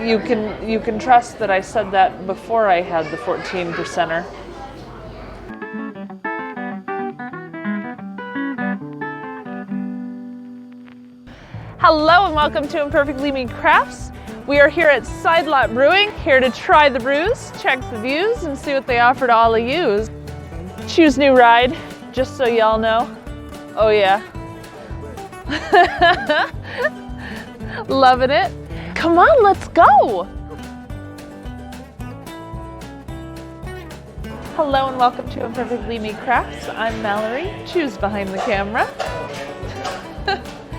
you can trust that I said that before I had the 14%er. Hello and welcome to Imperfectly Me Crafts. We are here at Side Lot Brewing, here to try the brews, check the views, and see what they offer to all of you. Choose new ride, just so y'all know. Oh yeah. Loving it. Come on, let's go. Hello and welcome to Imperfectly Me Crafts. I'm Mallory, choose behind the camera.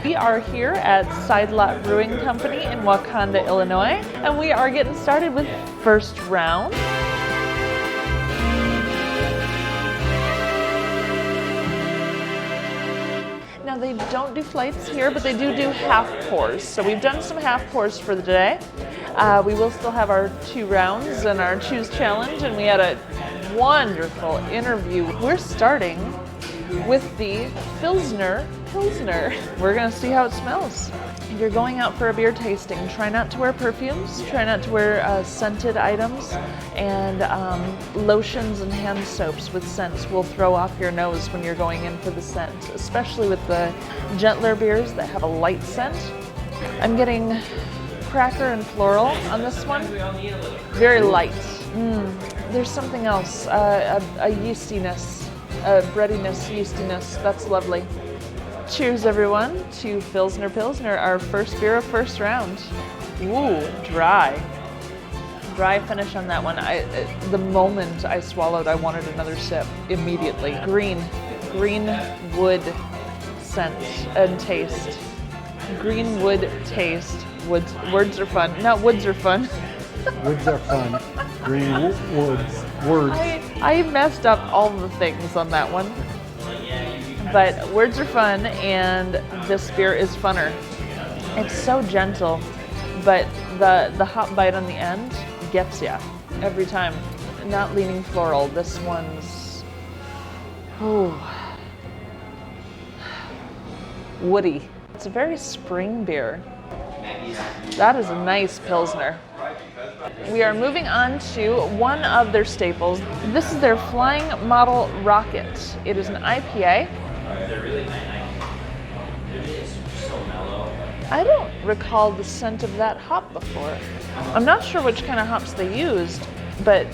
We are here at Side Lot Brewing Company in Wauconda, Illinois, and we are getting started with first round. Now they don't do flights here, but they do half pours. So we've done some half pours for the day. We will still have our 2 rounds and our choose challenge, and we had a wonderful interview. We're starting with the Pilsner. We're gonna see how it smells. If you're going out for a beer tasting, try not to wear perfumes, try not to wear scented items, and lotions and hand soaps with scents will throw off your nose when you're going in for the scent, especially with the gentler beers that have a light scent. I'm getting cracker and floral on this one, very light. There's something else, a yeastiness, a breadiness, yeastiness, that's lovely. Cheers everyone to Pilsner, our first beer of first round. Ooh, dry. Dry finish on that one. The moment I swallowed, I wanted another sip immediately. Green wood scent and taste. Green wood taste. Words are fun. Not woods are fun. Woods are fun. Green woods. Words. I messed up all the things on that one. But words are fun, and this beer is funner. It's so gentle, but the hop bite on the end gets ya every time. Not leaning floral. This one's woody. It's a very spring beer. That is a nice Pilsner. We are moving on to one of their staples. This is their Flying Model Rocket. It is an IPA. I don't recall the scent of that hop before. I'm not sure which kind of hops they used, but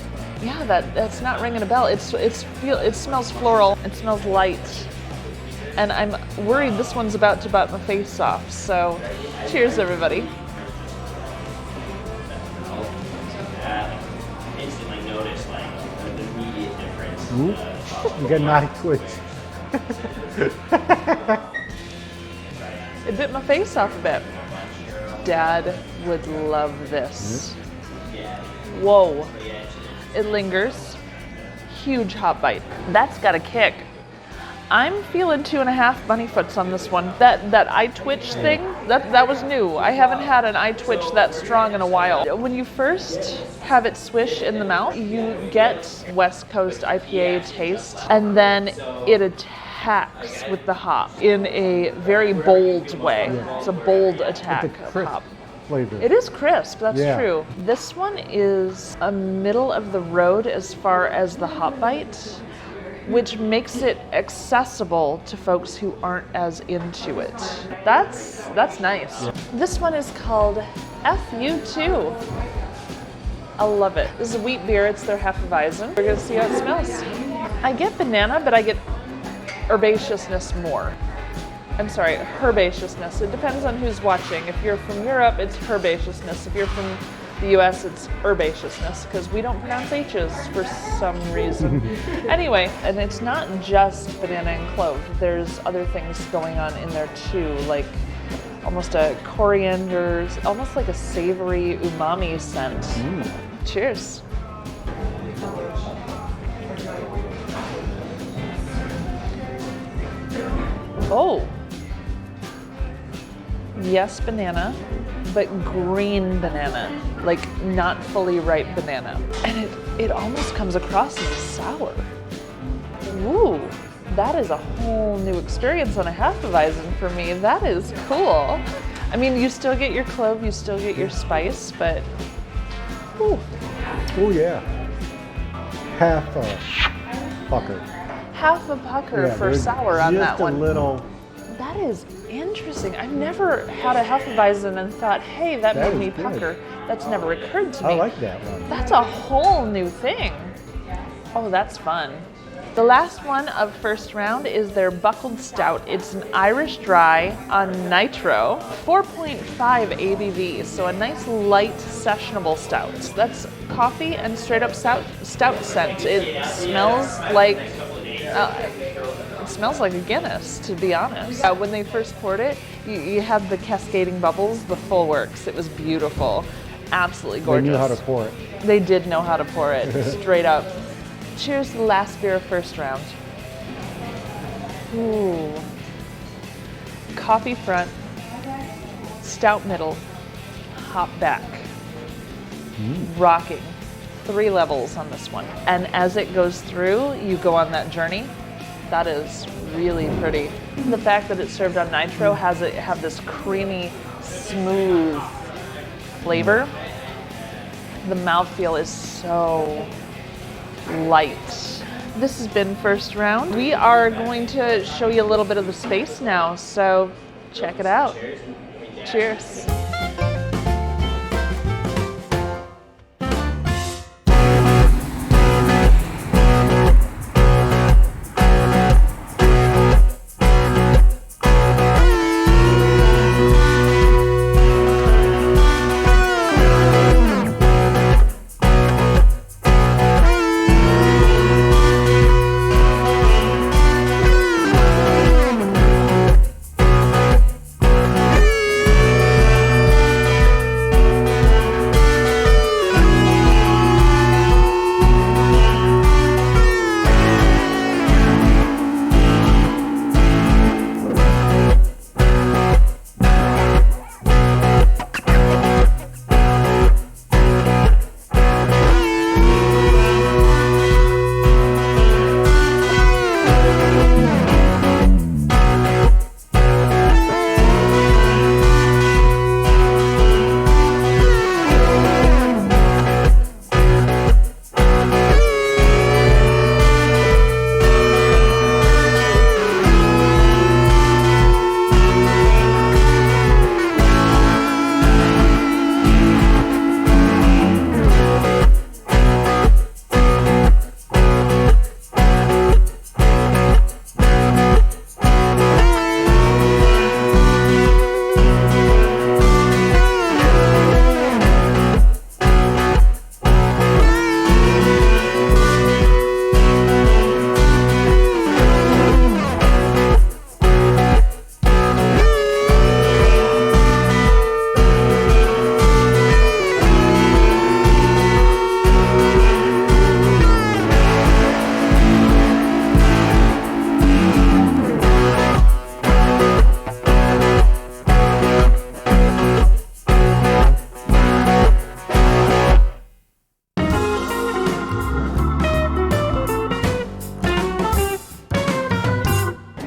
yeah, that's not ringing a bell. It smells floral. It smells light, and I'm worried this one's about to bite my face off. So, cheers, everybody. You got a naughty twitch. It bit my face off a bit. Dad would love this. Whoa. It lingers. Huge hop bite. That's got a kick. I'm feeling 2.5 bunny foots on this one. That eye twitch thing, that was new. I haven't had an eye twitch that strong in a while. When you first have it swish in the mouth, you get West Coast IPA taste, and then it attacks with the hop in a very bold way. Yeah. It's a bold attack of hop. Flavor. It is crisp, that's true. This one is a middle of the road as far as the hop bite, which makes it accessible to folks who aren't as into it. That's nice. Yeah. This one is called FU2. I love it. This is a wheat beer, it's their Hefeweizen. We're gonna see how it smells. I get banana, but I get herbaceousness more. I'm sorry, herbaceousness. It depends on who's watching. If you're from Europe, it's herbaceousness. If you're from the US, it's herbaceousness, because we don't pronounce H's for some reason. Anyway, and it's not just banana and clove. There's other things going on in there too, like almost a coriander, almost like a savory umami scent. Cheers. Oh. Yes, banana, but green banana, like not fully ripe banana. And it almost comes across as sour. Ooh, that is a whole new experience on a Hefeweizen for me. That is cool. I mean, you still get your clove, you still get your spice, but ooh. Oh yeah. Half a pucker. Half a pucker for there's sour on that one. Just a little. That is interesting. I've never had a Hefeweizen and thought, hey, that made me is good. pucker. That's never occurred to me. I like that one. That's a whole new thing. Oh, that's fun. The last one of first round is their Buckled Stout. It's an Irish dry on nitro, 4.5 ABV, so a nice light sessionable stout. That's coffee and straight up stout scent. It smells like a Guinness, to be honest. When they first poured it, you had the cascading bubbles, the full works. It was beautiful, absolutely gorgeous. They knew how to pour it. They did know how to pour it, straight up. Cheers to the last beer of first round. Ooh. Coffee front, stout middle, hop back. Rocking. 3 levels on this one. And as it goes through, you go on that journey. That is really pretty. The fact that it's served on nitro have this creamy, smooth flavor. The mouthfeel is so light. This has been first round. We are going to show you a little bit of the space now, so check it out. Cheers.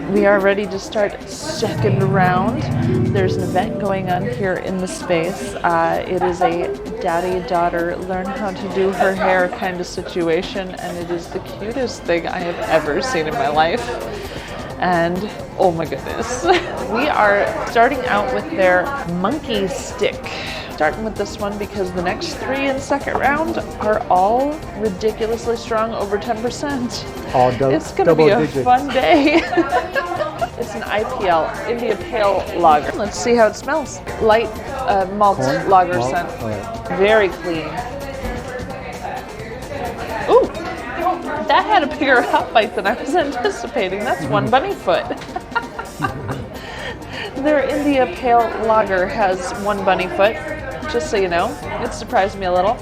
We are ready to start second round. There's an event going on here in the space. It is a daddy-daughter learn how to do her hair kind of situation, and it is the cutest thing I have ever seen in my life. And oh my goodness. We are starting out with their monkey stick. Starting with this one because the next 3 in second round are all ridiculously strong, over 10%. All it's going to be a digits. fun day. It's an IPL, India Pale Lager. Let's see how it smells. Light malt lager scent. Right. Very clean. Ooh, that had a bigger hop bite than I was anticipating. That's one bunny foot. Their India Pale Lager has one bunny foot, just so you know. It surprised me a little.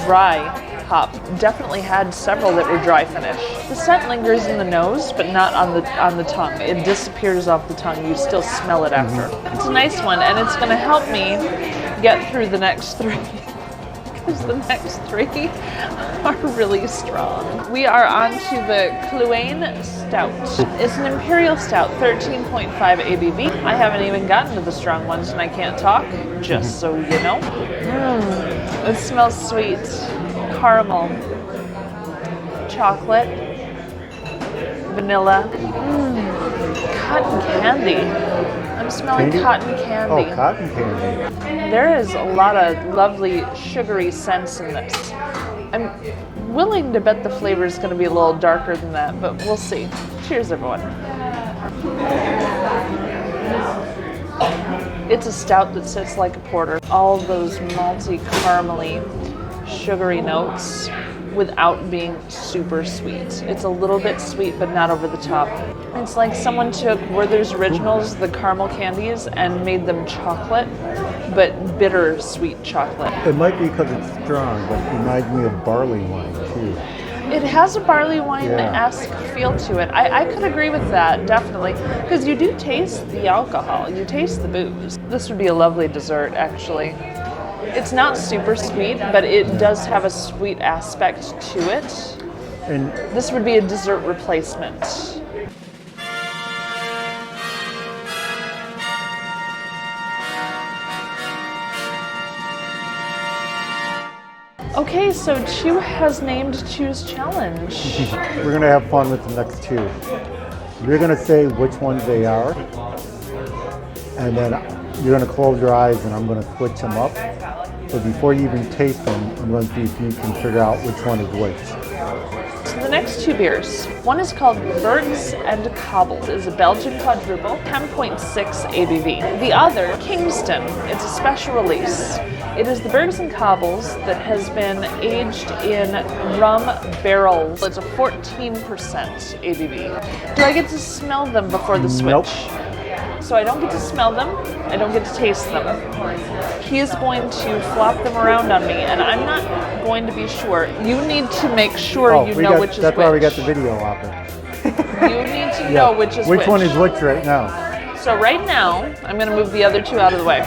Dry hop. Definitely had several that were dry finish. The scent lingers in the nose, but not on the tongue. It disappears off the tongue. You still smell it after. It's a nice one, and it's going to help me get through the next 3. because the next three are really strong. We are on to the Cluane Stout. It's an Imperial Stout, 13.5 ABV. I haven't even gotten to the strong ones and I can't talk, just so you know. It smells sweet. Caramel, chocolate, vanilla, cotton candy. I'm smelling cotton candy. Oh, cotton candy. There is a lot of lovely sugary scents in this. I'm willing to bet the flavor is going to be a little darker than that, but we'll see. Cheers, everyone. It's a stout that sits like a porter. All those malty, caramely, sugary notes without being super sweet. It's a little bit sweet, but not over the top. It's like someone took Werther's Originals, the caramel candies, and made them chocolate, but bitter sweet chocolate. It might be because it's strong, but it reminds me of barley wine too. It has a barley wine-esque feel to it. I could agree with that, definitely, because you do taste the alcohol, you taste the booze. This would be a lovely dessert, actually. It's not super sweet, but it does have a sweet aspect to it. And this would be a dessert replacement. Okay, so Chew has named Chew's Challenge. we're gonna have fun with the next two. You're gonna say which ones they are, and then you're gonna close your eyes and I'm gonna switch them up. But before you even taste them, I'm gonna see if you can figure out which one is which. So the next two beers, one is called Bergs and Cobble. It is a Belgian quadruple, 10.6 ABV. The other, Kingston, it's a special release. It is the Bergs and Cobbles that has been aged in rum barrels. It's a 14% ABV. Do I get to smell them before the switch? Nope. So I don't get to smell them, I don't get to taste them. He is going to flop them around on me, and I'm not going to be sure. You need to make sure you know which is which. That's why we got the video of it. You need to know which is which. Which one is which right now? So right now, I'm going to move the other two out of the way.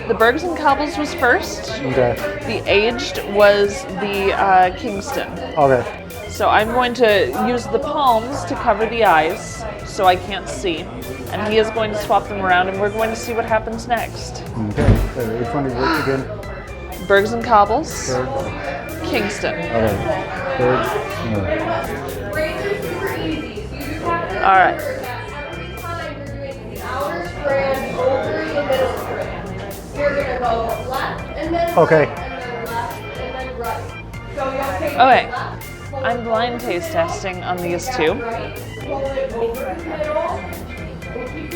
The Bergs and Cobbles was first. Okay. The aged was the Kingston. Okay. So I'm going to use the palms to cover the eyes so I can't see. And he is going to swap them around and we're going to see what happens next. Okay. Which one is which again? Bergs and Cobbles. Bergs. Kingston. Okay. Bergs. All right. Okay. Okay. I'm blind taste testing on these two.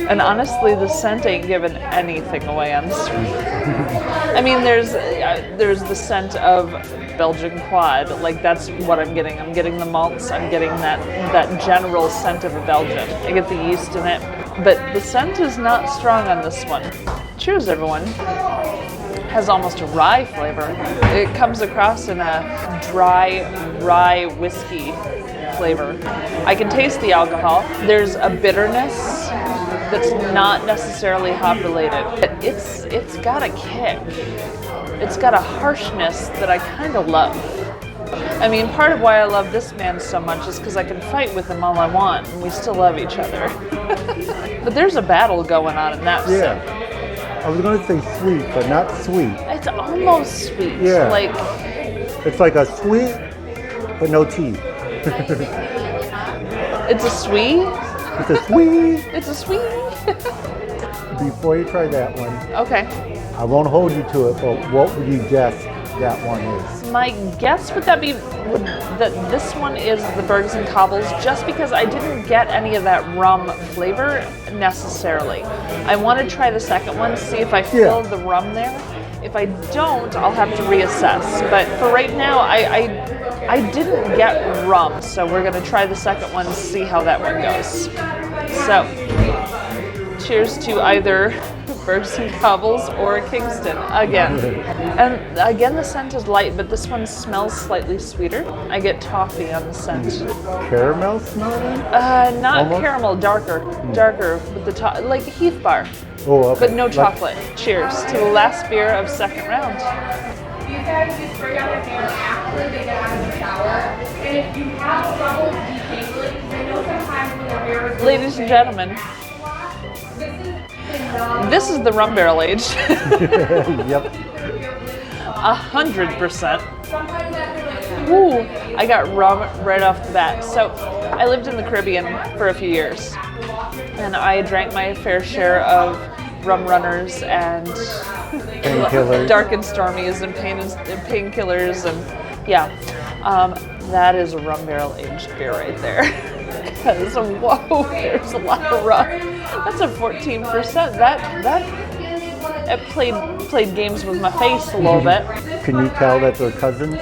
And honestly, the scent ain't giving anything away on this one. I mean, there's the scent of Belgian quad. Like, that's what I'm getting. I'm getting the malts. I'm getting that general scent of a Belgian. I get the yeast in it. But the scent is not strong on this one. Cheers, everyone. Has almost a rye flavor. It comes across in a dry rye whiskey flavor. I can taste the alcohol. There's a bitterness that's not necessarily hop related. It's got a kick. It's got a harshness that I kind of love. I mean, part of why I love this man so much is because I can fight with him all I want and we still love each other. But there's a battle going on in that scent. I was going to say sweet, but not sweet. It's almost sweet. Yeah. Like, it's like a sweet, but no tea. It's a sweet. It's a sweet. It's a sweet. Before you try that one, okay. I won't hold you to it, but what would you guess that one is? My guess would that this one is the Bergs and Cobbles, just because I didn't get any of that rum flavor necessarily. I want to try the second one, see if I feel the rum there. If I don't, I'll have to reassess. But for right now, I didn't get rum, so we're going to try the second one and see how that one goes. So, cheers to either Bergs and Cobbles or Kingston again. And again, the scent is light, but this one smells slightly sweeter. I get toffee on the scent. Caramel smell? Not almost? Caramel, darker with the like Heath Bar. Oh, okay. But no chocolate. Cheers to the last beer of second round. guys do spray down their hair after they get out of the shower. And if you have trouble detangling, I know sometimes when the hair is Ladies and gentlemen, this is the rum barrel aged. Yep. 100%. Ooh, I got rum right off the bat. So I lived in the Caribbean for a few years, and I drank my fair share of rum runners and Painkillers. dark and stormies and painkillers, and yeah, that is a rum barrel aged beer right there. Because whoa, there's a lot of rum. That's a 14%. That played games with my face a little bit. Can you tell that they're cousins?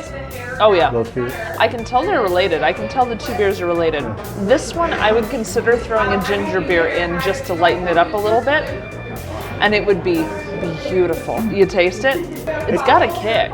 Oh yeah. Those two? I can tell they're related. I can tell the two beers are related. This one I would consider throwing a ginger beer in just to lighten it up a little bit, and it would be beautiful. You taste it? It's got a kick.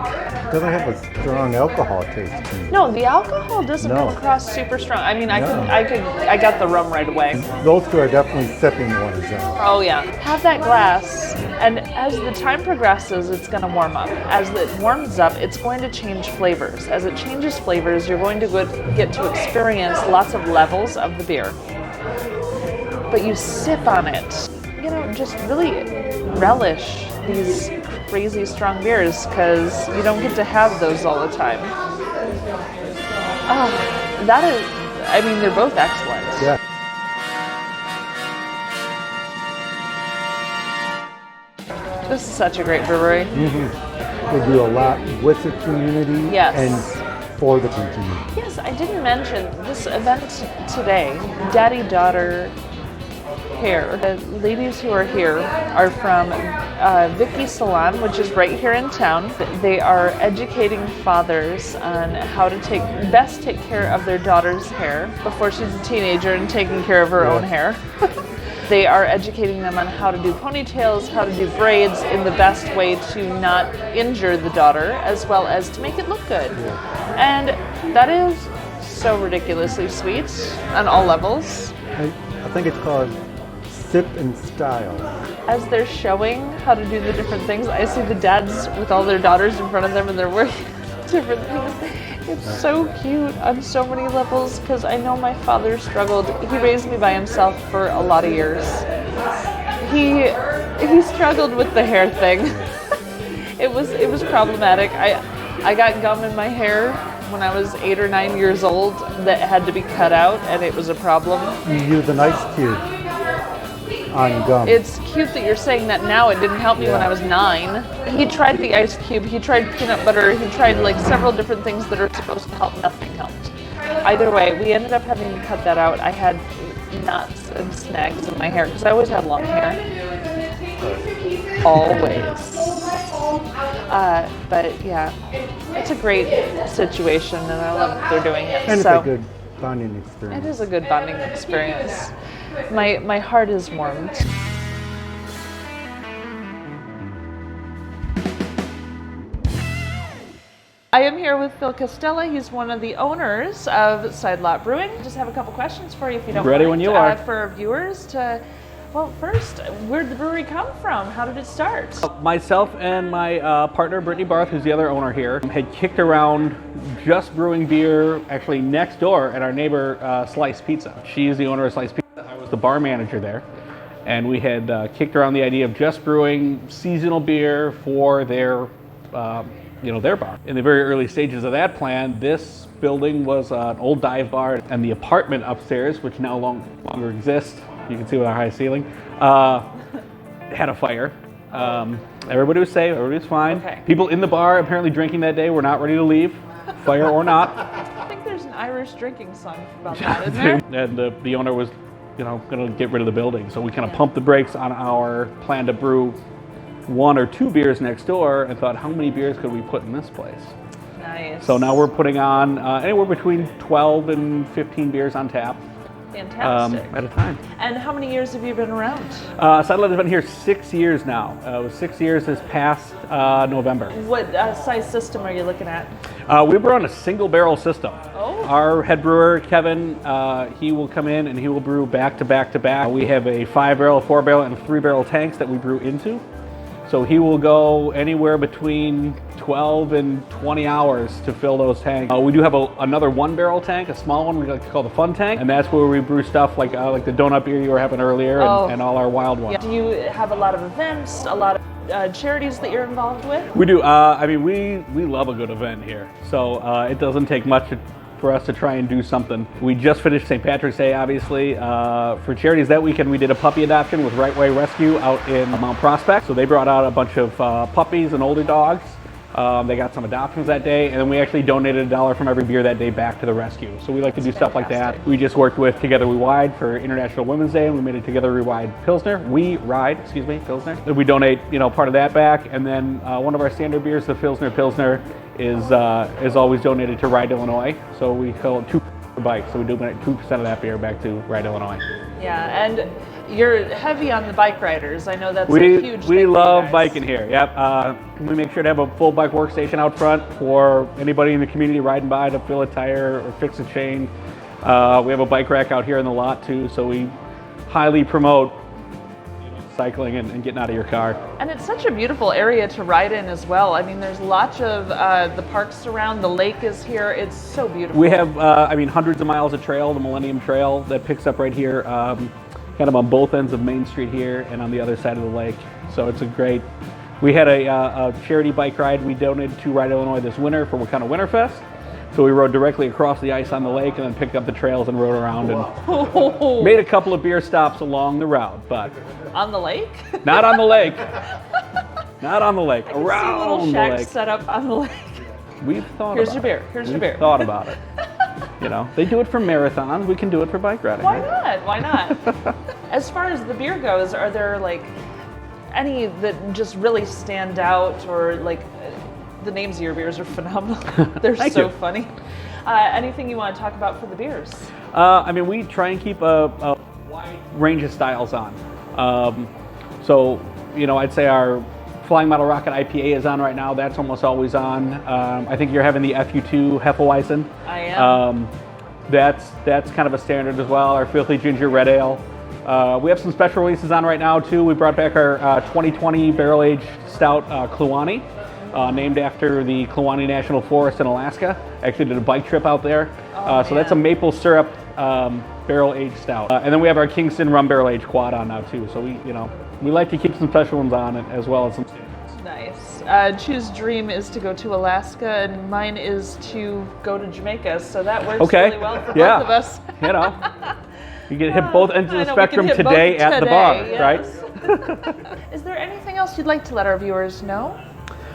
Doesn't have a strong alcohol taste to me. No, the alcohol doesn't No. come across super strong. I mean, No. I got the rum right away. Those two are definitely sipping ones. Oh yeah. Have that glass, and as the time progresses, it's going to warm up. As it warms up, it's going to change flavors. As it changes flavors, you're going to get to experience lots of levels of the beer. But you sip on it. You know, just really relish these crazy strong beers, because you don't get to have those all the time. That is, I mean, they're both excellent. Yeah. This is such a great brewery. They do a lot with the community Yes. and for the community. Yes, I didn't mention this event today, Daddy-Daughter Hair. The ladies who are here are from Vicky Salon, which is right here in town. They are educating fathers on how to best take care of their daughter's hair before she's a teenager and taking care of her own hair. They are educating them on how to do ponytails, how to do braids in the best way to not injure the daughter, as well as to make it look good. And that is so ridiculously sweet on all levels. I think it's called Sip and Style. As they're showing how to do the different things, I see the dads with all their daughters in front of them and they're working different things. It's so cute on so many levels, because I know my father struggled. He raised me by himself for a lot of years. He struggled with the hair thing. It was problematic. I got gum in my hair when I was 8 or 9 years old that had to be cut out, and it was a problem. You use an ice cube on gum. It's cute that you're saying that now. It didn't help me when I was 9. He tried the ice cube, he tried peanut butter, he tried like several different things that are supposed to help. Nothing helped. Either way, we ended up having to cut that out. I had knots and snags in my hair because I always had long hair. Always. But yeah, it's a great situation, and I love that they're doing it. And so, it's a good bonding experience. it is a good bonding experience. My heart is warmed. I am here with Phil Costella. He's one of the owners of Side Lot Brewing. Just have a couple questions for you, if you don't mind. Ready when you are. For our viewers to, well, first, where did the brewery come from? How did it start? Myself and my partner, Brittany Barth, who's the other owner here, had kicked around just brewing beer actually next door at our neighbor Slice Pizza. She is the owner of Slice Pizza. I was the bar manager there. And we had kicked around the idea of just brewing seasonal beer for their their bar. In the very early stages of that plan, this building was an old dive bar, and the apartment upstairs, which now longer exists, you can see with our high ceiling, had a fire. Everybody was safe, everybody was fine. Okay. People in the bar apparently drinking that day were not ready to leave, fire or not. I think there's an Irish drinking song about that, isn't there? And the owner was, going to get rid of the building. So we kind of pumped the brakes on our plan to brew 1 or 2 beers next door and thought, how many beers could we put in this place? Nice. So now we're putting on anywhere between 12 and 15 beers on tap. Fantastic. At a time. And how many years have you been around? Side Lot has been here 6 years now. It was 6 years this past November. What size system are you looking at? We were on a single barrel system. Oh. Our head brewer, Kevin, he will come in and he will brew back to back to back. We have a 5-barrel, 4-barrel, and 3-barrel tanks that we brew into. So he will go anywhere between 12 and 20 hours to fill those tanks. We do have another 1-barrel tank, a small one we like to call the fun tank, and that's where we brew stuff like the donut beer you were having earlier and all our wild ones. Yeah. Do you have a lot of events, a lot of charities that you're involved with? We do. I mean, we love a good event here. So it doesn't take much for us to try and do something. We just finished St. Patrick's Day, obviously. For charities that weekend, we did a puppy adoption with Right Way Rescue out in Mount Prospect. So they brought out a bunch of puppies and older dogs. They got some adoptions that day, and then we actually donated $1 from every beer that day back to the rescue. So we like to do stuff like that. We just worked with Together We Ride for International Women's Day, and we made a Together We Ride Pilsner. Pilsner. We donate, part of that back, and then one of our standard beers, the Pilsner, is always donated to Ride, Illinois. So we call it 2 bikes. So we donate 2% of that beer back to Ride, Illinois. Yeah, and you're heavy on the bike riders. I know that's a huge thing. We love for you guys. biking here. Yep. We make sure to have a full bike workstation out front for anybody in the community riding by to fill a tire or fix a chain. We have a bike rack out here in the lot too, so we highly promote cycling and getting out of your car. And it's such a beautiful area to ride in as well. I mean, there's lots of the parks around. The lake is here. It's so beautiful. We have, hundreds of miles of trail, the Millennium Trail that picks up right here, kind of on both ends of Main Street here and on the other side of the lake. So it's a great. We had a charity bike ride we donated to Ride, Illinois this winter for Wauconda Winterfest. So we rode directly across the ice on the lake and then picked up the trails and rode around and made a couple of beer stops along the route, but on the lake? Not on the lake. Not on the lake. I can around see little the shacks lake. set up on the lake. We've thought Here's about your beer. it. Here's We've your beer. thought about it. They do it for marathons. We can do it for bike riding. Why right? not? Why not? As far as the beer goes, are there like any that just really stand out, or like the names of your beers are phenomenal. They're Thank so you. funny. Anything you want to talk about for the beers? We try and keep a wide range of styles on. I'd say our Flying Model Rocket IPA is on right now. That's almost always on. I think you're having the FU2 Hefeweizen. I am. That's kind of a standard as well. Our Filthy Ginger Red Ale. We have some special releases on right now too. We brought back our 2020 barrel-aged stout Kluane, named after the Kluane National Forest in Alaska. Actually did a bike trip out there. So that's a maple syrup barrel-aged stout. And then we have our Kingston Rum Barrel-Aged Quad on now too. So we like to keep some special ones on as well as some standards. Nice. Chu's dream is to go to Alaska, and mine is to go to Jamaica. So that works really well for both of us. You can hit both ends of the I know, spectrum we can hit today both at the today, bar, yes. right? Is there anything else you'd like to let our viewers know?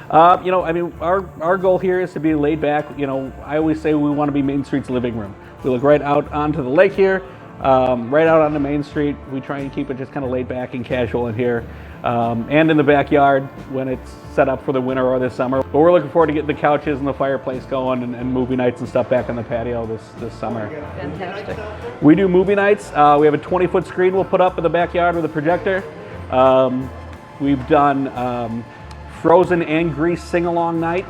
Our goal here is to be laid back. I always say we want to be Main Street's living room. We look right out onto the lake here, right out onto Main Street. We try and keep it just kind of laid back and casual in here, and in the backyard when it's set up for the winter or the summer. But we're looking forward to getting the couches and the fireplace going and movie nights and stuff back on the patio this summer. Fantastic. We do movie nights. We have a 20-foot screen we'll put up in the backyard with a projector. We've done Frozen and Grease sing-along night.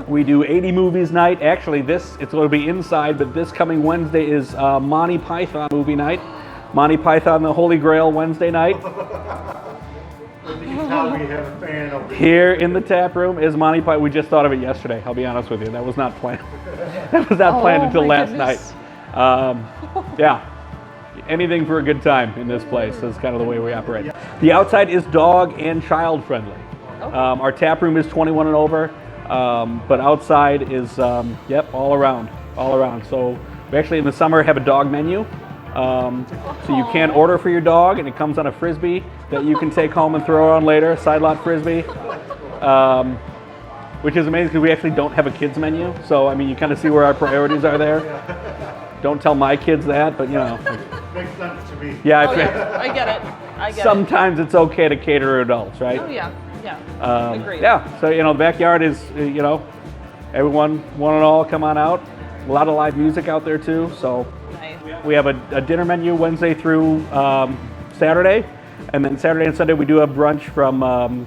We do 80 movies night. Actually, it's going to be inside, but this coming Wednesday is Monty Python movie night. Monty Python, the Holy Grail Wednesday night. Here in the tap room is Monty Python. We just thought of it yesterday, I'll be honest with you. That was not planned. That was not planned until last night. Anything for a good time in this place is kind of the way we operate. The outside is dog and child friendly. Our tap room is 21 and over, but outside is, all around. So we actually in the summer have a dog menu. So you can order for your dog, and it comes on a Frisbee that you can take home and throw on later, Side Lot Frisbee. Which is amazing because we actually don't have a kids menu. So, you kind of see where our priorities are there. Don't tell my kids that, but Makes sense to me. I get it. Sometimes it's okay to cater to adults, right? Oh, yeah. Agreed. So, the backyard is, everyone, one and all, come on out. A lot of live music out there too. So Nice. we have a dinner menu Wednesday through Saturday. And then Saturday and Sunday we do have brunch from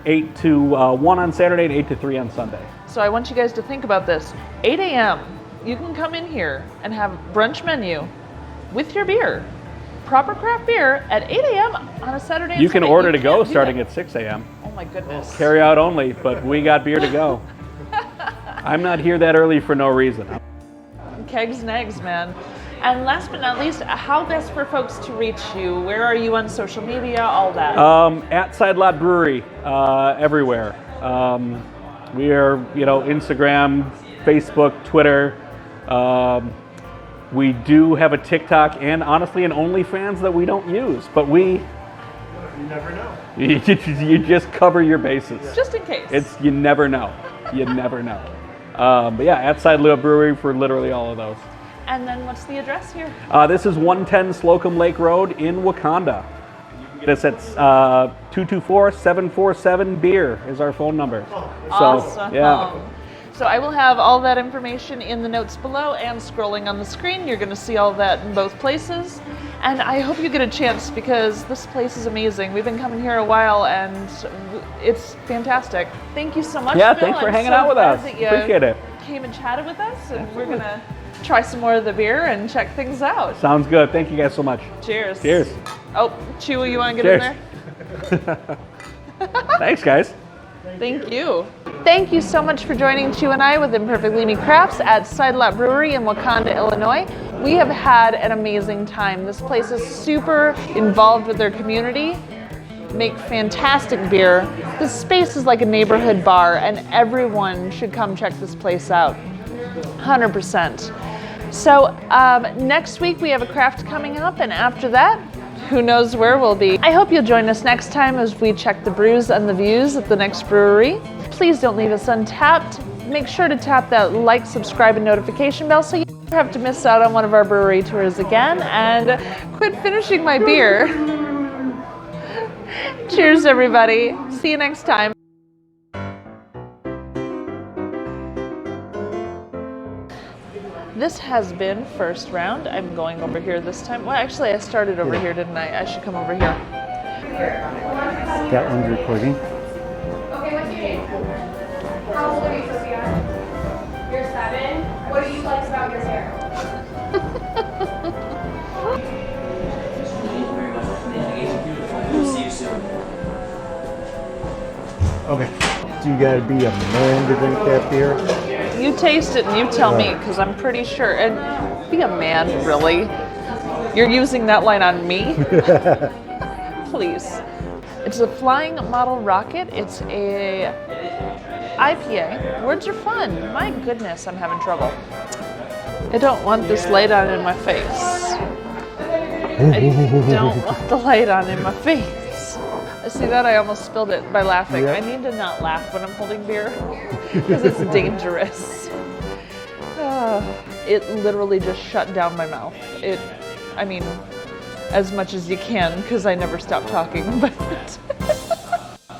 8 to 1 on Saturday and 8 to 3 on Sunday. So I want you guys to think about this. 8 a.m. You can come in here and have brunch menu with your beer proper craft beer at 8 a.m. on a Saturday. You can order to go can't do starting that. at 6 a.m. Oh my goodness. Carry out only, but we got beer to go. I'm not here that early for no reason. Kegs and eggs, man. And last but not least, how best for folks to reach you? Where are you on social media? All that. At Side Lot Brewery, everywhere. We are, Instagram, Facebook, Twitter. We do have a TikTok and honestly an OnlyFans that we don't use, but you never know. You just cover your bases. Just in case. You never know. You never know. But yeah, at Side Lot Brewery for literally all of those. And then what's the address here? This is 110 Slocum Lake Road in Wauconda. You can get us at 224-747-BEER is our phone number. Awesome. Yeah. So I will have all that information in the notes below and scrolling on the screen. You're going to see all that in both places. And I hope you get a chance because this place is amazing. We've been coming here a while and it's fantastic. Thank you so much, Yeah, Bill. thanks for I'm hanging so out with glad us. that you Appreciate it. Came and chatted with us, and we're going to try some more of the beer and check things out. Sounds good. Thank you guys so much. Cheers. Cheers. Oh, Chewy, you want to get in there? Thanks, guys. Thank you. Thank you so much for joining Chew and I with Imperfectly Me Crafts at Side Lot Brewery in Wauconda, Illinois. We have had an amazing time. This place is super involved with their community, make fantastic beer. This space is like a neighborhood bar and everyone should come check this place out. 100%. So next week we have a craft coming up, and after that, who knows where we'll be. I hope you'll join us next time as we check the brews and the views at the next brewery. Please don't leave us untapped. Make sure to tap that like, subscribe, and notification bell so you don't have to miss out on one of our brewery tours again, and quit finishing my beer. Cheers, everybody. See you next time. This has been first round. I'm going over here this time. Well, actually, I started over here, didn't I? I should come over here. That one's recording. Okay, what's your name? How old are you, Sophia? You're 7. What do you like about your hair? See you soon. Okay. Do you gotta be a man to drink that beer? You taste it and you tell me, because I'm pretty sure. And be a man, really? You're using that line on me? Please. It's a Flying Model Rocket. It's a IPA. Words are fun. My goodness, I'm having trouble. I don't want this light on in my face. I don't want the light on in my face. See that? I almost spilled it by laughing. Yeah. I need to not laugh when I'm holding beer because it's dangerous. It literally just shut down my mouth. I mean, as much as you can because I never stop talking, but.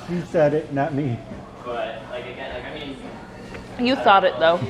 You said it, not me. But like again, I mean. You thought it though.